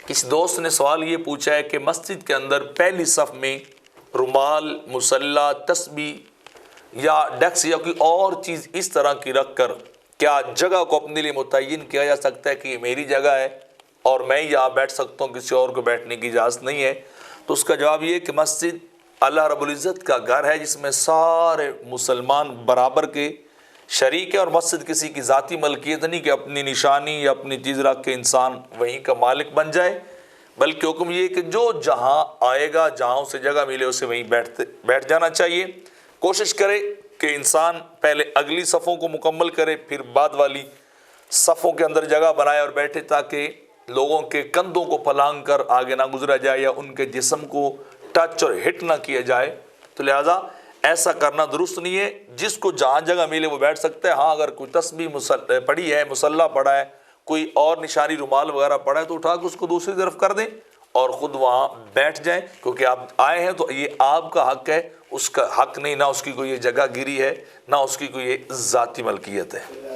کسی دوست نے سوال یہ پوچھا ہے کہ مسجد کے اندر پہلی صف میں رومال، مصلی، تسبیح یا ڈیکس یا کوئی اور چیز اس طرح کی رکھ کر کیا جگہ کو اپنے لیے متعین کیا جا سکتا ہے کہ یہ میری جگہ ہے اور میں یہاں بیٹھ سکتا ہوں، کسی اور کو بیٹھنے کی اجازت نہیں ہے؟ تو اس کا جواب یہ ہے کہ مسجد اللہ رب العزت کا گھر ہے جس میں سارے مسلمان برابر کے شریک ہے، اور مسجد کسی کی ذاتی ملکیت نہیں کہ اپنی نشانی یا اپنی چیز رکھ کے انسان وہیں کا مالک بن جائے، بلکہ حکم یہ ہے کہ جو جہاں آئے گا، جہاں اسے جگہ ملے، اسے وہیں بیٹھ جانا چاہیے۔ کوشش کرے کہ انسان پہلے اگلی صفوں کو مکمل کرے، پھر بعد والی صفوں کے اندر جگہ بنائے اور بیٹھے، تاکہ لوگوں کے کندھوں کو پھلانگ کر آگے نہ گزرا جائے یا ان کے جسم کو ٹچ اور ہٹ نہ کیا جائے۔ تو لہٰذا ایسا کرنا درست نہیں ہے۔ جس کو جہاں جگہ ملے وہ بیٹھ سکتا ہے۔ ہاں اگر کوئی تسبیح پڑھی ہے، مصلی پڑھا ہے، کوئی اور نشانی رومال وغیرہ پڑھا ہے، تو اٹھا کے اس کو دوسری طرف کر دیں اور خود وہاں بیٹھ جائیں، کیونکہ آپ آئے ہیں تو یہ آپ کا حق ہے، اس کا حق نہیں، نہ اس کی کوئی یہ جگہ گیری ہے، نہ اس کی کوئی یہ ذاتی ملکیت ہے۔